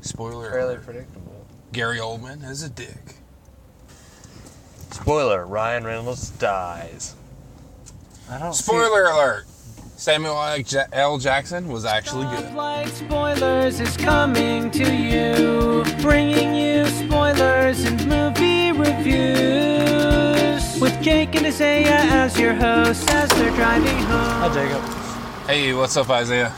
Spoiler Fairly alert. predictable. Gary Oldman is a dick. Spoiler, Ryan Reynolds dies. I don't Spoiler alert. Samuel L. Jackson was actually good. StoplightSpoilers is coming to you, bringing you spoilers and movie reviews. With Jake and Isaiah as your hosts as they're driving home. Hi, Jacob. Hey, what's up, Isaiah?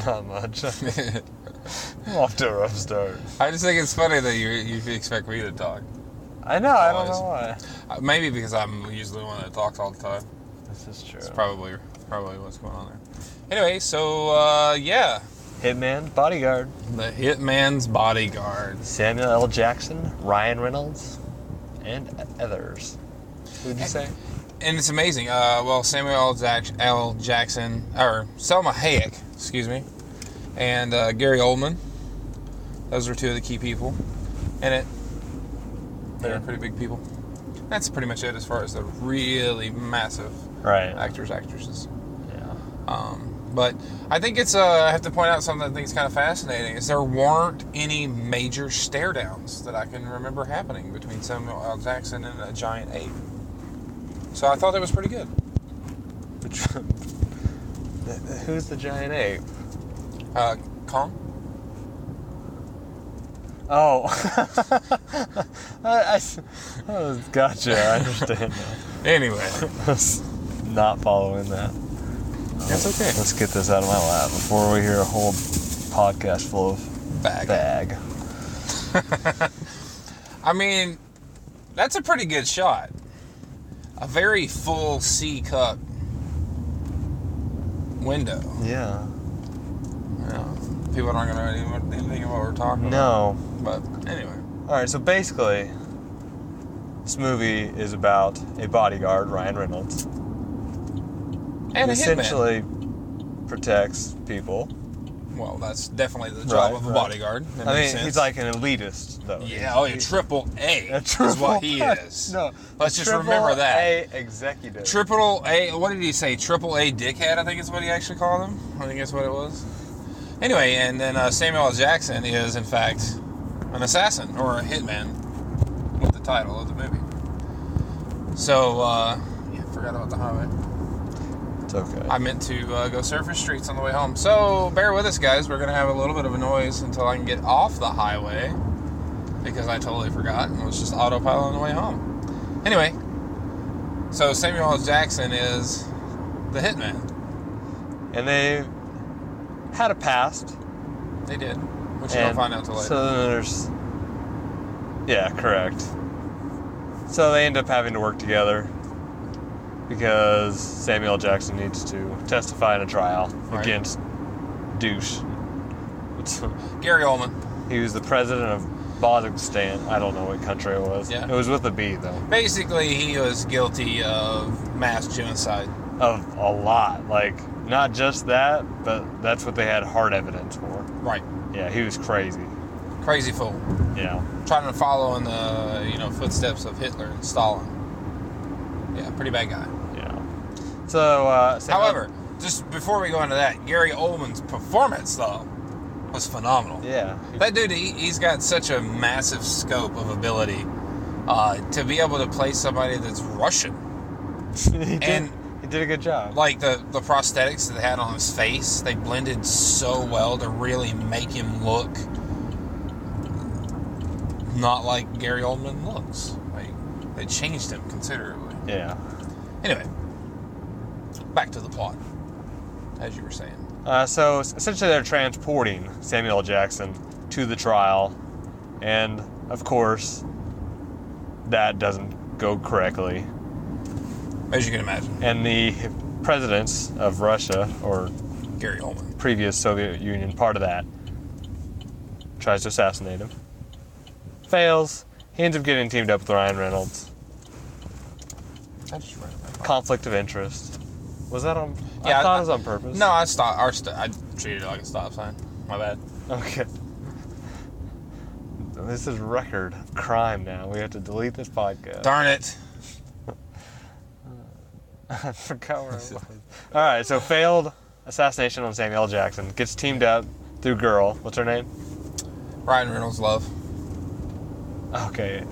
Not much. I'm off to a rough start. I just think it's funny that you expect me to talk. I know, I don't know why. Maybe because I'm usually the one that talks all the time. This is true. It's probably what's going on there. Anyway, so, yeah. Hitman, Bodyguard. The Hitman's Bodyguard. Samuel L. Jackson, Ryan Reynolds, and others. Who'd you say? And it's amazing. Samuel L. Jackson, or Selma Hayek, excuse me, and Gary Oldman. Those were two of the key people in it. They're pretty big people. That's pretty much it as far as the really massive actors, actresses. Yeah. But I think it's, I have to point out something I think is kind of fascinating, is there weren't any major stare downs that I can remember happening between Samuel L. Jackson and a giant ape. So I thought that was pretty good. Who's the giant ape? Kong? Oh. Gotcha, I understand now. Anyway. I was not following that. That's okay. Let's get this out of my lap before we hear a whole podcast full of bag. I mean, that's a pretty good shot. A very full C-cup window. Yeah. People aren't going to know anything of what we're talking about. No. But anyway. Alright, so basically, this movie is about a bodyguard, Ryan Reynolds. And who a essentially protects people. Well, that's definitely the job of a bodyguard. I mean, he's like an elitist, though. Yeah, triple A is what he is. No, let's just remember that. A executive. Triple A, what did he say? Triple A dickhead, I think is what he actually called him. I think that's what it was. Anyway, and then Samuel L. Jackson is, in fact, an assassin, or a hitman, with the title of the movie. So, I forgot about the highway. It's okay. I meant to go surface streets on the way home. So, bear with us, guys. We're going to have a little bit of a noise until I can get off the highway, because I totally forgot and was just autopilot on the way home. Anyway, so Samuel L. Jackson is the hitman. And they had a past. They did, which you don't find out till later. So there's... Yeah, correct. So they end up having to work together because Samuel L. Jackson needs to testify in a trial against douche. Gary Oldman. He was the president of Bodyguard. I don't know what country it was. Yeah. It was with a B, though. Basically, he was guilty of mass genocide. Of a lot. Like, not just that, but that's what they had hard evidence for. Right. Yeah, he was crazy. Crazy fool. Yeah. Trying to follow in the, footsteps of Hitler and Stalin. Yeah, pretty bad guy. Yeah. So, however, just before we go into that, Gary Oldman's performance, though, was phenomenal. Yeah. That dude, he's got such a massive scope of ability to be able to play somebody that's Russian. He did a good job. Like the prosthetics that they had on his face, they blended so well to really make him look not like Gary Oldman looks. Like, they changed him considerably. Yeah. Anyway, back to the plot, as you were saying. So essentially they're transporting Samuel L. Jackson to the trial, and of course that doesn't go correctly. As you can imagine. And the presidents of Russia, or Gary Oldman, previous Soviet Union, part of that, tries to assassinate him. Fails. He ends up getting teamed up with Ryan Reynolds. I just read that. Conflict of interest. Was that on? Yeah, I thought it was on purpose. No, I treated it like a stop sign. My bad. Okay. This is record of crime now. We have to delete this podcast. Darn it. I forgot where it was. Alright, so failed assassination on Samuel L. Jackson. Gets teamed up through girl. What's her name? Ryan Reynolds' love. Okay.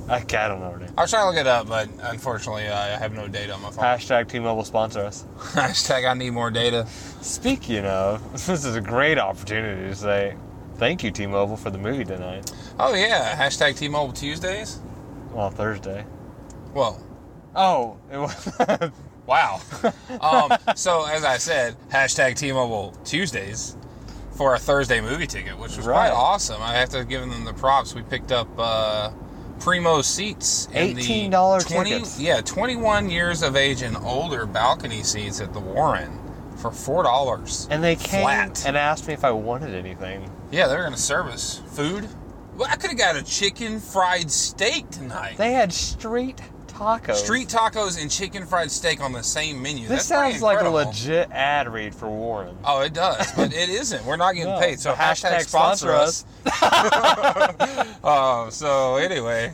I don't know her name. I was trying to look it up, but unfortunately, I have no data on my phone. Hashtag T-Mobile sponsor us. Hashtag I need more data. Speaking of, this is a great opportunity to say thank you, T-Mobile, for the movie tonight. Oh, yeah. Hashtag T-Mobile Tuesdays. Well, Thursday. Well. Oh, it was. Wow. So, as I said, hashtag T-Mobile Tuesdays for a Thursday movie ticket, which was quite awesome. I have to give them the props. We picked up primo seats. $18 tickets. Yeah, 21 years of age and older balcony seats at the Warren for $4. And they came flat. And asked me if I wanted anything. Yeah, they were going to serve us food. Well, I could have got a chicken fried steak tonight. They had street tacos. Street tacos and chicken fried steak on the same menu. This That's pretty sounds like a incredible. legit ad read for Warren. Oh, it does, but it isn't. We're not getting paid, so hashtag sponsor us. So anyway,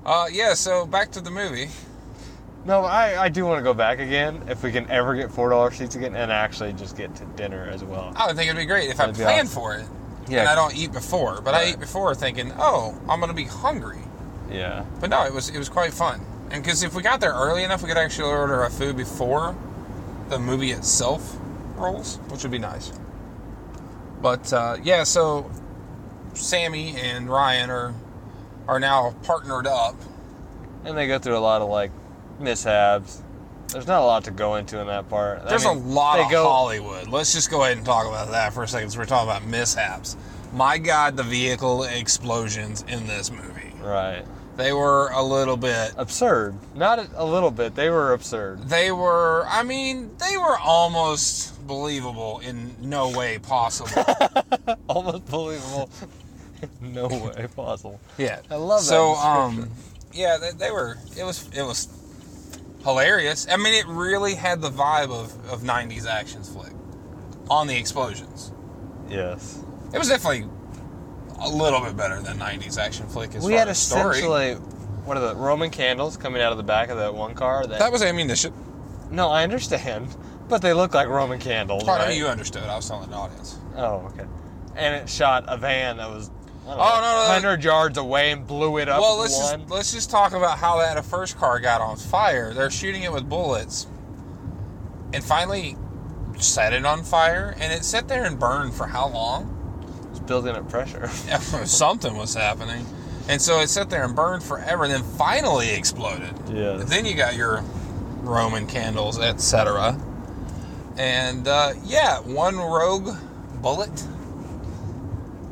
yeah. So back to the movie. No, I do want to go back again if we can ever get $4 seats again and actually just get to dinner as well. I would think it'd be great if I planned for it. Yeah. And I don't eat before, but I eat before thinking, oh, I'm gonna be hungry. Yeah. But no, it was quite fun. And because if we got there early enough, we could actually order our food before the movie itself rolls, which would be nice. But yeah, so Sammy and Ryan are now partnered up. And they go through a lot of like mishaps. There's not a lot to go into in that part. There's a lot of Hollywood. Let's just go ahead and talk about that for a second. So we're talking about mishaps. My God, the vehicle explosions in this movie. Right. They were a little bit absurd. Not a little bit. They were absurd. They were almost believable in no way possible. Almost believable. No way possible. Yeah. I love that. So, yeah, they were, it was hilarious. I mean, it really had the vibe of 90s action flick on the explosions. Yes. It was definitely a little bit better than 90s action flick as we far had as story. Essentially, what are the Roman candles coming out of the back of that one car? That was ammunition. No, I understand, but they look like Roman candles. Well, I know right? you understood. I was telling the audience. Oh, okay. And it shot a van that was 100 yards away and blew it up. Well, let's just talk about how that first car got on fire. They're shooting it with bullets, and finally set it on fire, and it sat there and burned for how long? Building up pressure. Something was happening. And so it sat there and burned forever and then finally exploded. Yeah. Then you got your Roman candles, etc. And yeah, one rogue bullet.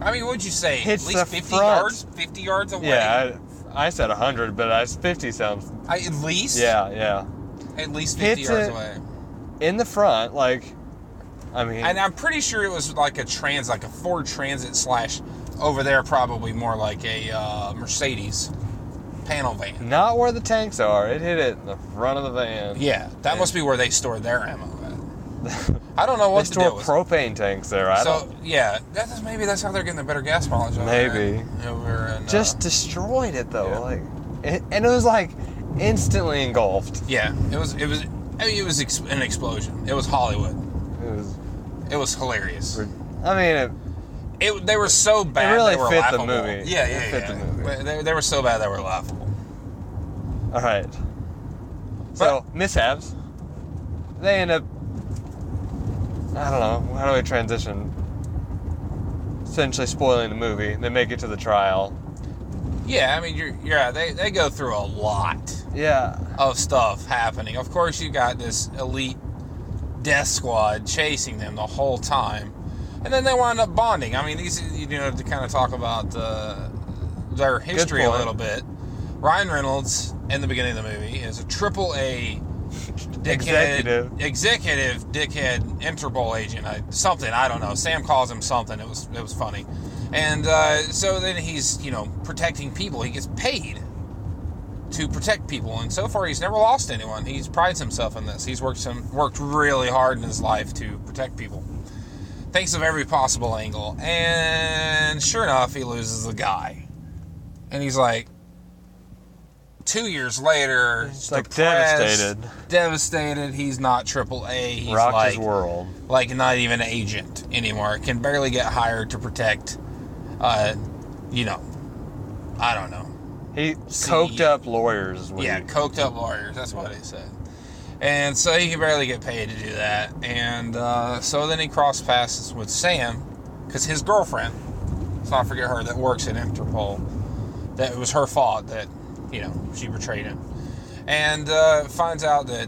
I mean, what'd you say? Hits at least the 50 front. yards? 50 yards away? Yeah, I said 100, but 50 sounds... At least? Yeah. At least 50 yards away. In the front, like... I mean, and I'm pretty sure it was like a Ford Transit / over there probably more like a Mercedes panel van. Not where the tanks are. It hit it in the front of the van. Yeah, that must be where they stored their ammo at. I don't know what they store propane tanks there. Yeah, maybe that's how they're getting the better gas mileage. Maybe. Just destroyed it though, and it was like instantly engulfed. Yeah, it was an explosion. It was Hollywood. It was hilarious. I mean, they were so bad. It really they were fit laughable. the movie. Yeah, it fit the movie. They were so bad they were laughable. All right. So mishaps. They end up. I don't know. How do we transition? Essentially spoiling the movie. They make it to the trial. Yeah, I mean, they go through a lot. Yeah. Of stuff happening. Of course, you got this elite death squad chasing them the whole time, and then they wind up bonding. I mean, these, to kind of talk about their history a little bit. Ryan Reynolds in the beginning of the movie is a AAA executive dickhead Interpol agent. I don't know. Sam calls him something. It was funny, and so then he's protecting people. He gets paid to protect people, and so far he's never lost anyone. He prides himself in this. He's worked really hard in his life to protect people. Thinks of every possible angle, and sure enough, he loses the guy. And he's like, 2 years later, He's like depressed, devastated. He's not AAA. He's rocked like, his world. Like not even an agent anymore. Can barely get hired to protect, you know, I don't know. He coked up lawyers. Coked up lawyers. That's what he said. And so he can barely get paid to do that. And so then he crossed paths with Sam, because his girlfriend, let's not forget her, that works at Interpol, that it was her fault that, you know, she betrayed him. And finds out that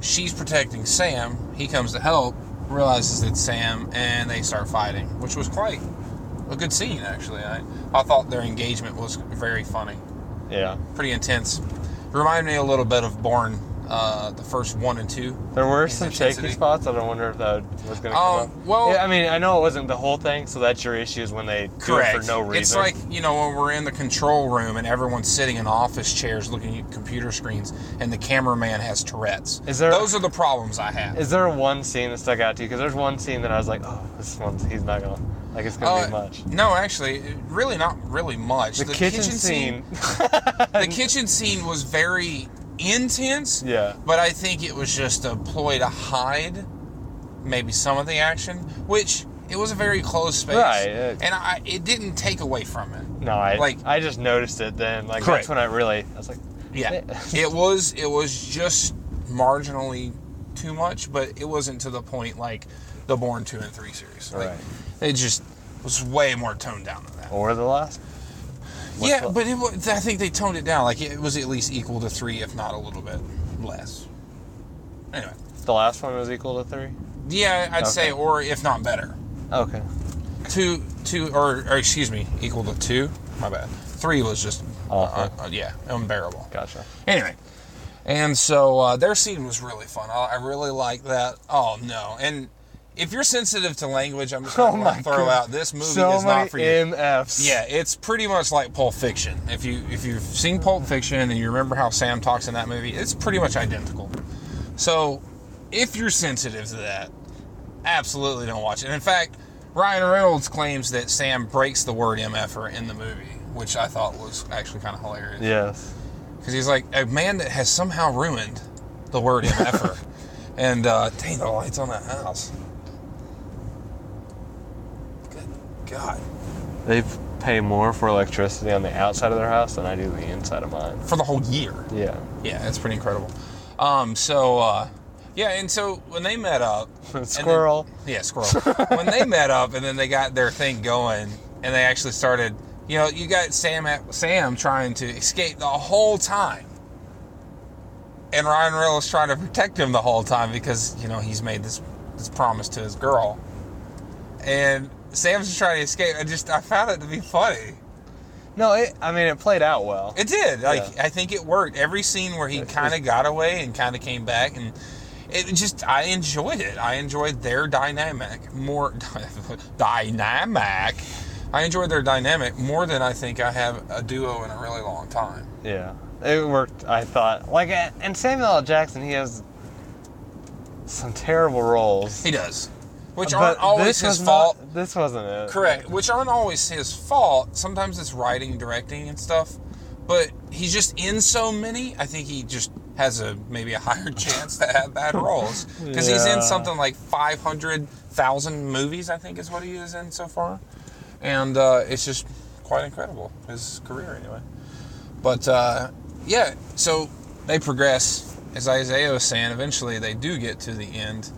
she's protecting Sam. He comes to help, realizes it's Sam, and they start fighting, which was quite a good scene, actually. I thought their engagement was very funny. Yeah. Pretty intense. Reminded me a little bit of Bourne, the first 1 and 2. There were some shaky spots. I don't wonder if that was going to come up. Well, yeah, I mean, I know it wasn't the whole thing, so that's your issue is when they do it for no reason. It's like, you know, when we're in the control room and everyone's sitting in office chairs looking at computer screens and the cameraman has Tourette's. Those are the problems I have. Is there one scene that stuck out to you? Because there's one scene that I was like, oh, this one, he's not going to... Like, it's going to be much. No, actually, really not really much. The kitchen scene. The kitchen scene was very intense. Yeah. But I think it was just a ploy to hide maybe some of the action, which it was a very closed space. Right. And it didn't take away from it. No, I just noticed it then. Like, correct. That's when I was like... Yeah. it was just marginally too much, but it wasn't to the point like the Bourne 2 and 3 series. Like, right. It just was way more toned down than that. Or the last? But I think they toned it down. Like, it was at least equal to 3, if not a little bit less. Anyway. The last one was equal to 3? Yeah, I'd say, or if not better. Okay. 2, or excuse me, equal to 2. My bad. 3 was just, unbearable. Gotcha. Anyway. And so their scene was really fun. I really like that. Oh, no. And if you're sensitive to language, I'm just going to throw out this movie is not for you. MFs. Yeah, it's pretty much like Pulp Fiction. If you've seen Pulp Fiction and you remember how Sam talks in that movie, it's pretty much identical. So if you're sensitive to that, absolutely don't watch it. And in fact, Ryan Reynolds claims that Sam breaks the word MFer in the movie, which I thought was actually kind of hilarious. Yes. Because he's like, a man that has somehow ruined the word MFer. And dang, the lights on that house. God. They pay more for electricity on the outside of their house than I do the inside of mine. For the whole year. Yeah. Yeah, that's pretty incredible. And so when they met up... Squirrel. Squirrel. When they met up and then they got their thing going and they actually started... You know, you got Sam trying to escape the whole time. And Ryan Reynolds trying to protect him the whole time because, you know, he's made this promise to his girl. And... Sam's just trying to escape. I found it to be funny. No, it played out well. It did. I think it worked. Every scene where he kind of got away and kind of came back, and I enjoyed it. I enjoyed their dynamic more. Dynamic. I enjoyed their dynamic more than I think I have a duo in a really long time. Yeah, it worked. I thought and Samuel L. Jackson, he has some terrible roles. He does. Which aren't always his fault. This wasn't it. Correct. Which aren't always his fault. Sometimes it's writing, directing, and stuff. But he's just in so many, I think he just has maybe a higher chance to have bad roles. Because he's in something like 500,000 movies, I think is what he is in so far. And it's just quite incredible, his career anyway. But, so they progress. As Isaiah was saying, eventually they do get to the end.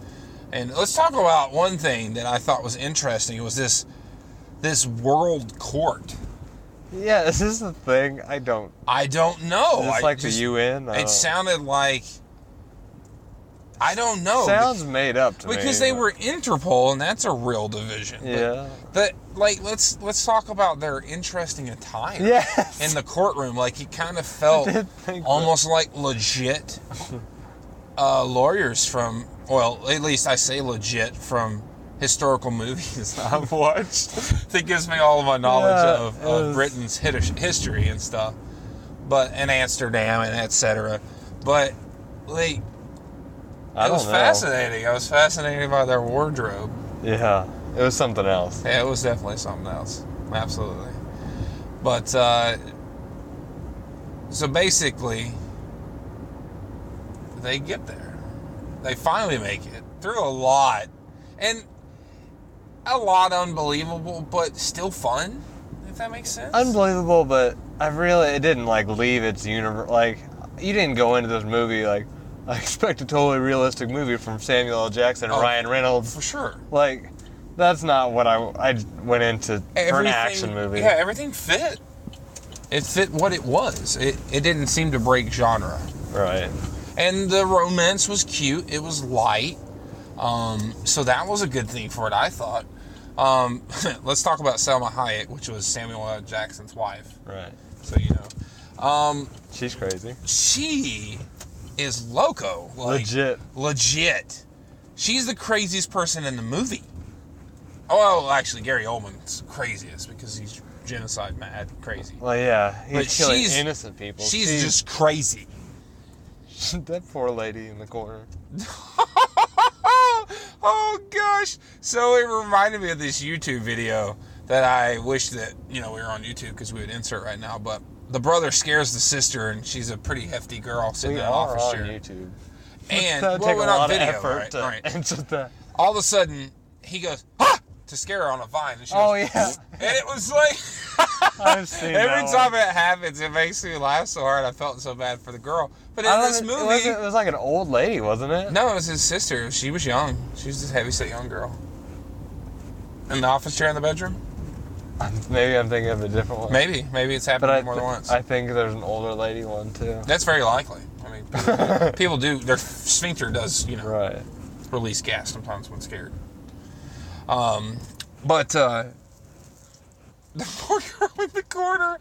And let's talk about one thing that I thought was interesting. It was this world court. Yeah, is this the thing? I don't know. Is this like the UN? It sounded like... I don't know. Sounds made up to me. Because they were Interpol, and that's a real division. Yeah. But let's talk about their interesting attire. Yes. In the courtroom. Like, it kind of felt almost like legit lawyers from... Well, at least I say legit from historical movies I've watched. That gives me all of my knowledge of Britain's history and stuff. And Amsterdam and etc. But, it was fascinating. I was fascinated by their wardrobe. Yeah, it was something else. Yeah, it was definitely something else. Absolutely. But, So basically, they get there. They finally make it through a lot. And a lot unbelievable, but still fun, if that makes sense. Unbelievable, but it didn't like leave its universe. Like, you didn't go into this movie like, I expect a totally realistic movie from Samuel L. Jackson and Ryan Reynolds. For sure. Like, that's not what I went into for an action movie. Yeah, everything fit. It fit what it was. It didn't seem to break genre. Right. And the romance was cute. It was light. So that was a good thing for it, I thought. Let's talk about Selma Hayek, which was Samuel L. Jackson's wife. Right. So you know. She's crazy. She is loco. Like, Legit. She's the craziest person in the movie. Oh, well, actually, Gary Oldman's craziest because he's genocide mad crazy. Well, yeah. He's killing she's- innocent people. She's just crazy. That poor lady in the corner. Oh gosh. So it reminded me of this YouTube video that I wish that, we were on YouTube because we would insert right now, but the brother scares the sister and she's a pretty hefty girl sitting in an office on chair. YouTube. And That would take a we're on lot video, of effort to right. answer that. All of a sudden he goes, "Ah!" to scare her on a vine. And she Oh, goes, yeah. And it was like I've seen every that time one. it happens, it makes me laugh so hard. I felt so bad for the girl. But in this movie, It was like an old lady, wasn't it? no, it was his sister. She was young. She was this heavyset young girl. In the office chair in the bedroom? Maybe I'm thinking of a different one. Maybe it's happened more than once. I think there's an older lady one too. That's very likely. I mean, people do. Their sphincter does, Right. release gas sometimes when scared. But the poor girl in the corner.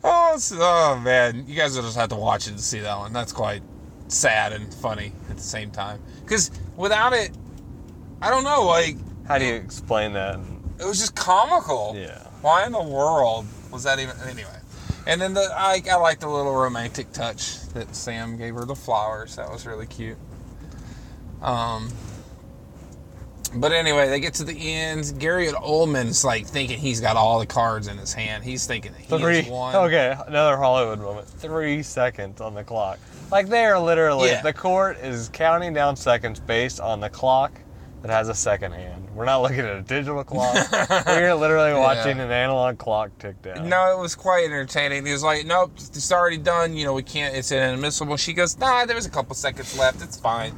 Oh man, you guys will just have to watch it to see that one. That's quite sad and funny at the same time. Because without it, I don't know. Like, How do you explain that? it was just comical. Yeah. Why in the world was that even? Anyway. And then I liked the little romantic touch that Sam gave her the flowers. That was really cute. But anyway, they get to the end. Gary Oldman's like thinking he's got all the cards in his hand. He's thinking that he has won. Okay, another Hollywood moment. 3 seconds on the clock. Like, they are literally, Yeah. the court is counting down seconds based on the clock that has a second hand. We're not looking at a digital clock. We're literally watching an analog clock tick down. No, it was quite entertaining. He was like, "Nope, it's already done. We can't. It's inadmissible." She goes, "Nah, there was a couple seconds left. It's fine."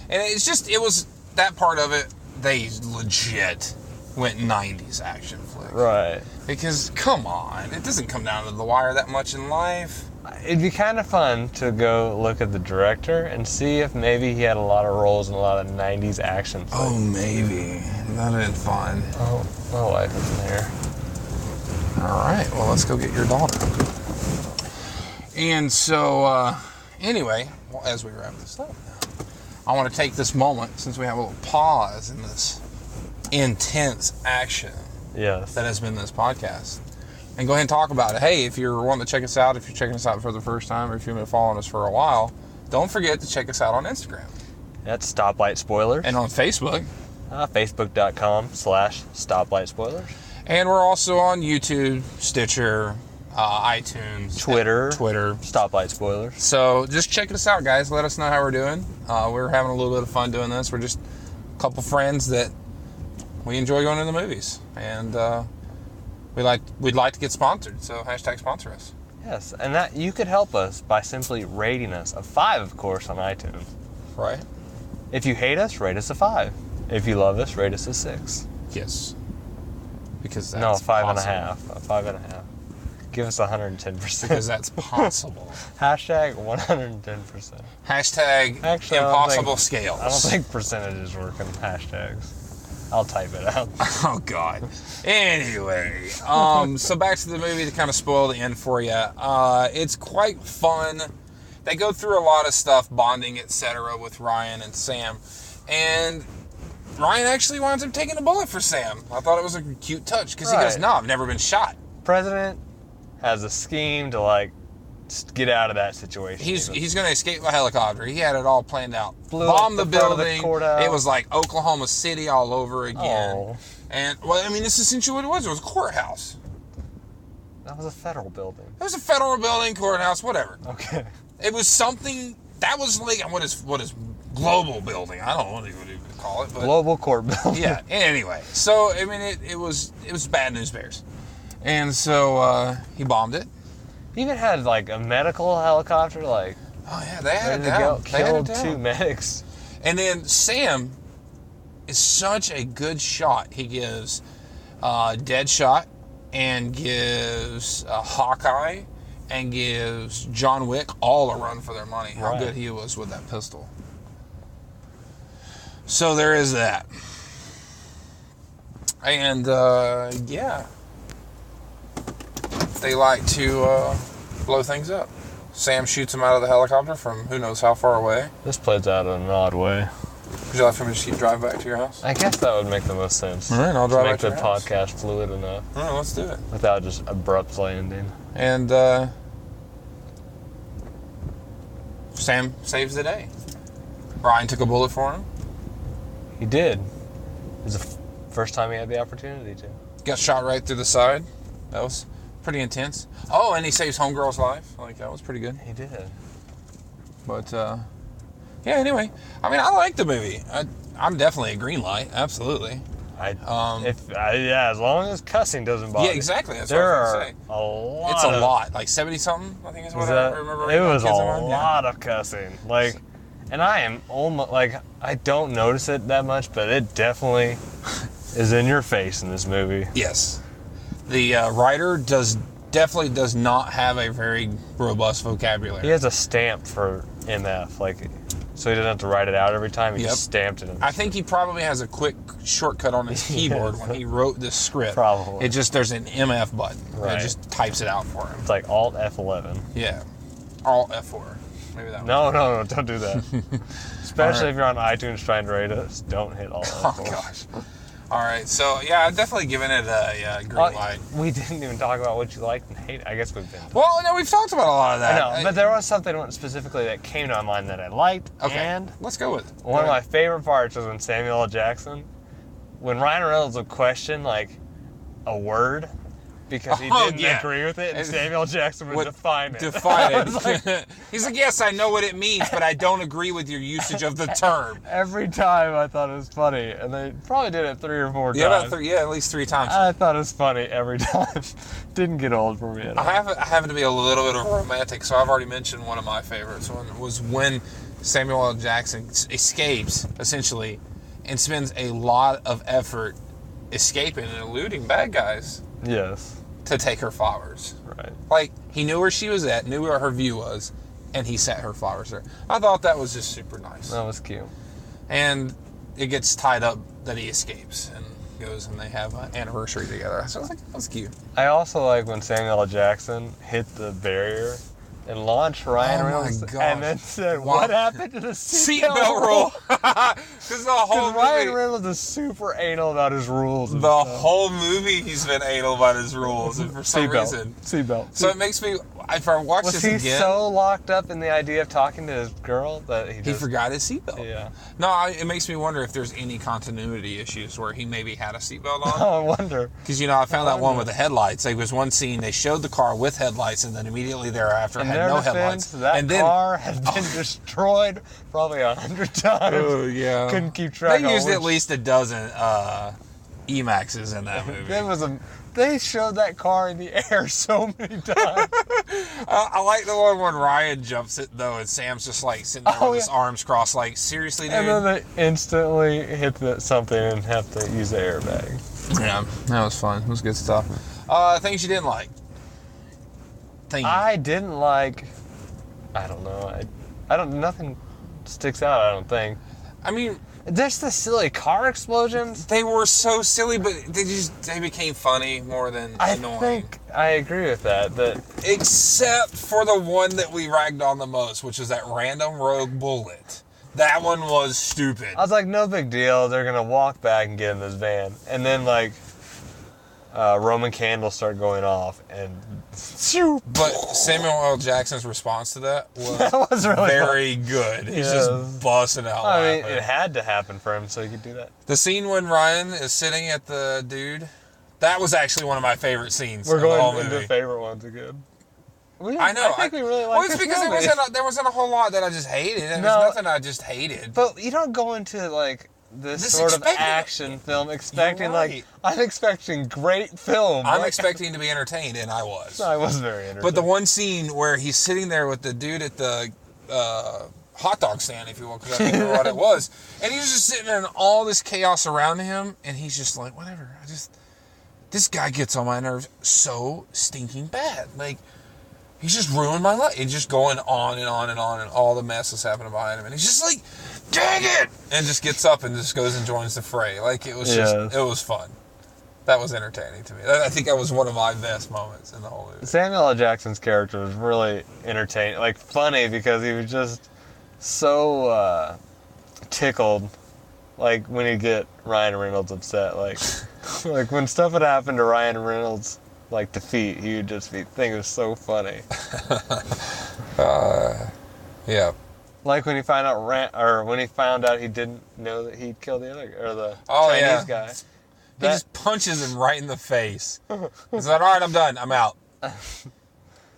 And it was that part of it. They legit went 90s action flick. Right. Because, come on, it doesn't come down to the wire that much in life. It'd be kind of fun to go look at the director and see if maybe he had a lot of roles in a lot of 90s action flicks. Oh, maybe. That'd been fun. Oh, my wife is in there. All right, well, let's go get your daughter. And so, anyway, as we wrap this up now, I want to take this moment, since we have a little pause in this intense action Yes. that has been this podcast, and go ahead and talk about it. Hey, if you're wanting to check us out, if you're checking us out for the first time, or if you've been following us for a while, don't forget to check us out on Instagram. That's StoplightSpoilers. And on Facebook. Facebook.com/StoplightSpoilers. And we're also on YouTube, Stitcher, iTunes, Twitter. StoplightSpoilers. So just check us out, guys. Let us know how we're doing. We're having a little bit of fun doing this. We're just a couple friends that we enjoy going to the movies. And we'd like to get sponsored, so hashtag sponsor us. Yes, and that you could help us by simply rating us a 5, of course, on iTunes. Right? If you hate us, rate us a 5. If you love us, rate us a 6. Yes. Because that's No, 5.5. possible. A 5.5. Give us 110%. Because that's possible. Hashtag 110%. Hashtag Actually, I don't impossible think- scales. I don't think percentages work in hashtags. I'll type it out. Oh, God. Anyway, so back to the movie to kind of spoil the end for you. It's quite fun. They go through a lot of stuff, bonding, etc., with Ryan and Sam. And Ryan actually winds up taking a bullet for Sam. I thought it was a cute touch, because he goes, Right. "No, I've never been shot." President has a scheme to, like, get out of that situation. He's even. going to escape by helicopter. He had it all planned out. Blew Bomb up the the front of the building. courthouse. It was like Oklahoma City all over again. Oh. And, well, I mean, this is essentially what it was. It was a courthouse. That was a federal building. It was a federal building, courthouse, whatever. Okay. It was something that was like what is global building? I don't know what you would call it, but Global court building. yeah. Anyway, so I mean, it was bad news bears, and so he bombed it. He even had like a medical helicopter, like Oh yeah, they had ready it to down. go. They had it Killed down. 2 medics. And then Sam is such a good shot. He gives Deadshot and gives Hawkeye and gives John Wick all a run for their money. How Right. good he was with that pistol. So there is that. And yeah, they like to blow things up. Sam shoots him out of the helicopter from who knows how far away. This plays out in an odd way. Would you like for me to just keep driving back to your house? I guess that would make the most sense. All right, I'll drive to back make to the your house. podcast fluid enough All right, let's do it. without just abrupt landing. And Sam saves the day. Ryan took a bullet for him. He did. It was the first time he had the opportunity to. Got shot right through the side. That was pretty intense. Oh, and he saves homegirl's life. Like, that was pretty good. He did. But, yeah, anyway. I mean, I like the movie. I'm definitely a green light. Absolutely. Yeah, as long as cussing doesn't bother. Yeah, exactly. That's There what I was are going to say. a lot. It's a lot. Like 70-something, I think is what I remember. It was a kids on. lot of cussing. Like, and I am almost, like, I don't notice it that much, but it definitely is in your face in this movie. Yes. The writer definitely does not have a very robust vocabulary. He has a stamp for MF, like, so he doesn't have to write it out every time. He Yep. just stamped it in. I think he probably has a quick shortcut on his keyboard when he wrote this script. Probably. There's an MF button. Right. It just types it out for him. It's like Alt F11. Yeah. Alt F4. Maybe that one. No, don't do that. Especially All right. if you're on iTunes trying to rate us, don't hit Alt Oh, F4. gosh. All right. So, yeah, I've definitely given it a green light. We didn't even talk about what you liked and hated. I guess we've been. Well, no, we've talked about a lot of that. I know, but there was something specifically that came to my mind that I liked. Okay. And Let's go with it. one of my favorite parts was when Samuel L. Jackson, when Ryan Reynolds would question, like, a word because he Oh, didn't yeah. agree with it, and Samuel L. Jackson would define it. Define I was like, it. He's like, yes, I know what it means, but I don't agree with your usage of the term. every time I thought it was funny, and they probably did it 3 or 4 Yeah, times. about at least 3 times. I thought it was funny every time. Didn't get old for me at all. I happen to be a little bit of a romantic, so I've already mentioned one of my favorites. One was when Samuel L. Jackson escapes, essentially, and spends a lot of effort escaping and eluding bad guys Yes. to take her flowers. Right. Like, he knew where she was at, knew where her view was, and he sent her flowers there. I thought that was just super nice. That was cute. And it gets tied up that he escapes and goes and they have an anniversary together. So I was like, that was cute. I also like when Samuel L. Jackson hit the barrier and launched Ryan Oh my Reynolds gosh. and then said, what happened to the seatbelt Seatbelt rule. Because the whole Because Ryan movie, Reynolds is super anal about his rules. And the stuff. whole movie, he's been anal about his rules, and for some reason. Seatbelt. So it makes me, if I watch Was this he again, so locked up in the idea of talking to his girl that he he just... forgot his seatbelt. Yeah. No, it makes me wonder if there's any continuity issues where he maybe had a seatbelt on. Oh, I wonder. Because, I found that one with the headlights. There was one scene, they showed the car with headlights, and then immediately thereafter In had their no defense, headlights. that and then, car has been destroyed probably 100 times. Oh, yeah. Couldn't keep track. They used of at least a dozen Emaxes in that movie. They showed that car in the air so many times. I like the one when Ryan jumps it, though, and Sam's just, like, sitting there with his arms crossed, like, seriously, dude? And then they instantly hit something and have to use the airbag. Yeah, that was fun. It was good stuff. Things you didn't like. I didn't like... I don't know. Nothing sticks out, I don't think. I mean... Just the silly car explosions. They were so silly, but they became funny more than annoying. I think I agree with that. Except for the one that we ragged on the most, which was that random rogue bullet. That one was stupid. I was like, no big deal. They're going to walk back and get in this van. And then, like, Roman candles start going off. And But Samuel L. Jackson's response to that was, really very good. He's just busting out I mean, laughing. it had to happen for him so he could do that. The scene when Ryan is sitting at the dude That was actually one of my favorite scenes. We're of the whole going movie. into favorite ones again. I know. I think we really like well, it's this because movie. there wasn't a whole lot that I just hated. There was nothing I just hated. But you don't go into, like, this sort of action film expecting, like, I'm expecting great film. I'm expecting to be entertained, and I was. I was very entertained. But the one scene where he's sitting there with the dude at the hot dog stand, if you will, because I don't remember what it was, and he's just sitting in all this chaos around him, and he's just like, whatever. This guy gets on my nerves so stinking bad. Like, he's just ruined my life. He's just going on and on and on, and all the mess is happening behind him, and he's just like, dang it! And just gets up and just goes and joins the fray. Like, it was it was fun. That was entertaining to me. I think that was one of my best moments in the whole movie. Samuel L. Jackson's character was really entertaining, like, funny, because he was just so tickled, like, when he'd get Ryan Reynolds upset. Like, like when stuff would happen to Ryan Reynolds, like, defeat, he would just think it was so funny. Yeah. Like when he found out he didn't know that he'd killed the other, or the Chinese guy. He just punches him right in the face. He's like, all right, I'm done. I'm out.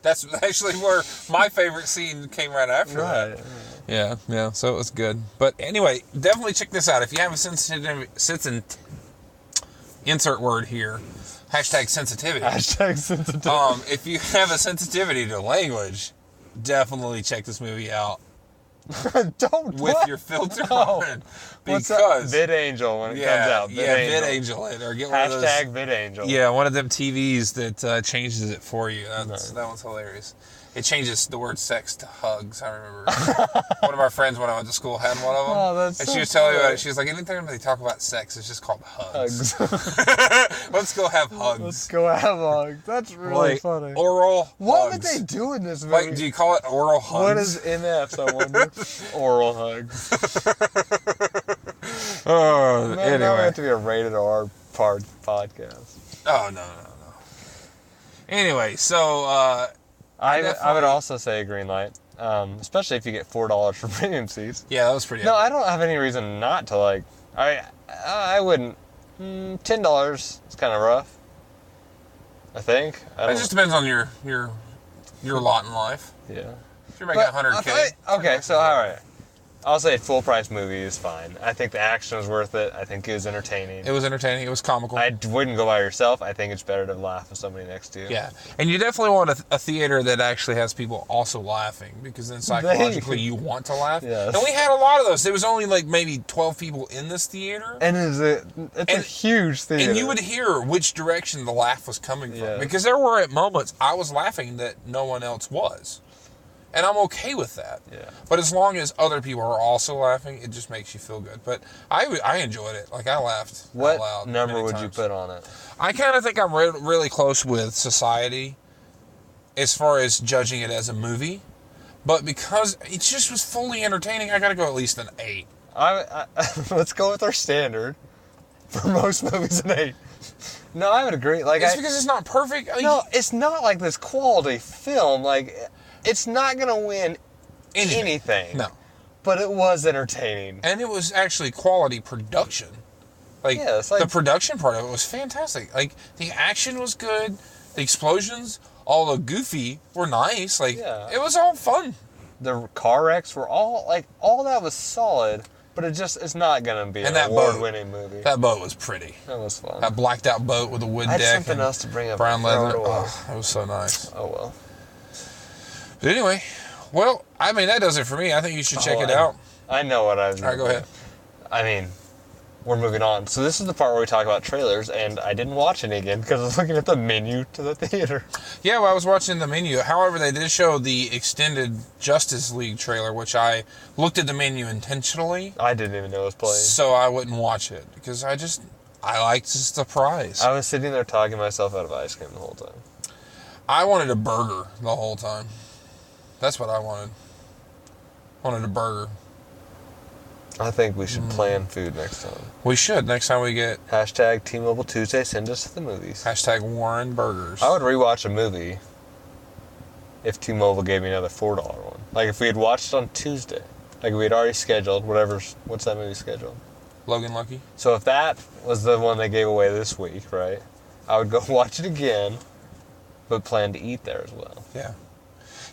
That's actually where my favorite scene came right after that. Yeah. So it was good. But anyway, definitely check this out. If you have a insert word here, #sensitivity. #sensitivity. If you have a sensitivity to language, definitely check this movie out. Don't with your filter on. What's that? VidAngel when it comes out. VidAngel it, or get one of those. #VidAngel. Yeah, one of them TVs that changes it for you. That one's hilarious. It changes the word sex to hugs. I remember one of our friends when I went to school had one of them. Oh, that's and so she was telling me about it. She was like, anytime they talk about sex, it's just called hugs. Let's go have hugs. Let's go have hugs. That's really funny. Oral What hugs. would they do in this movie? Like, do you call it oral hugs? What is MF, I wonder? Oral hugs. Oh, Man, anyway. That would have to be a rated R podcast. Oh, no. Anyway, so... I would also say a green light, especially if you get $4 for premium seats. Yeah, that was pretty. No, I don't have any reason not to like. I wouldn't. $10 is kind of rough. I think. It just depends on your lot in life. Yeah. If you're making $100K. Okay, so all right. I'll say full price movie is fine. I think the action was worth it. I think it was entertaining. It was entertaining. It was comical. I wouldn't go by yourself. I think it's better to laugh with somebody next to you. Yeah. And you definitely want a theater that actually has people also laughing, because then psychologically you want to laugh. Yes. And we had a lot of those. There was only like maybe 12 people in this theater. And it's a huge theater. And you would hear which direction the laugh was coming from. Yeah. Because there were at moments I was laughing that no one else was. And I'm okay with that. Yeah. But as long as other people are also laughing, it just makes you feel good. But I enjoyed it. Like, I laughed What out loud number many would times. you put on it? I kind of think I'm really close with Society as far as judging it as a movie. But because it just was fully entertaining, I got to go at least an 8. Let's go with our standard. For most movies, an 8. No, I would agree. Like, It's because it's not perfect. I mean, no, it's not like this quality film. Like, it's not going to win anything. No. But it was entertaining. And it was actually quality production. Like, Yeah, it's like- the production part of it was fantastic. Like, the action was good. The explosions, all the goofy, were nice. Like, Yeah. it was all fun. The car wrecks were all that was solid, but it's not going to be an that boat. award-winning movie. That boat was pretty. That was fun. That blacked out boat with a wood I had deck something and else to bring up. brown Throw leather. it away. Oh, that was so nice. Oh, well. But anyway, well, I mean, that does it for me. I think you should check it out. I know what I was All right, go ahead. I mean, we're moving on. So this is the part where we talk about trailers, and I didn't watch any again because I was looking at the menu to the theater. Yeah, well, I was watching the menu. However, they did show the extended Justice League trailer, which I looked at the menu intentionally. I didn't even know it was playing. So I wouldn't watch it because I like the surprise. I was sitting there talking myself out of ice cream the whole time. I wanted a burger the whole time. That's what I wanted. Wanted a burger. I think we should plan food next time. We should next time we get Hashtag T-Mobile Tuesday, send us to the movies. hashtag Warren Burgers. I would rewatch a movie if T-Mobile gave me another $4 one. Like if we had watched it on Tuesday. Like we had already scheduled, what's that movie scheduled? Logan Lucky. So if that was the one they gave away this week, right? I would go watch it again, but plan to eat there as well. Yeah.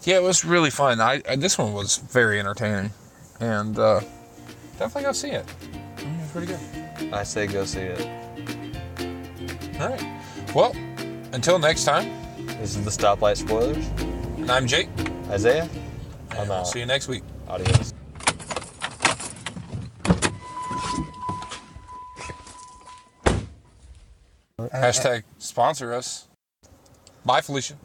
Yeah, it was really fun. This one was very entertaining. And definitely go see it. It was pretty good. I say go see it. All right. Well, until next time. This is the Stoplight Spoilers. And I'm Jake. Isaiah. And I'm we'll out. see you next week. Adios. Hashtag sponsor us. Bye, Felicia.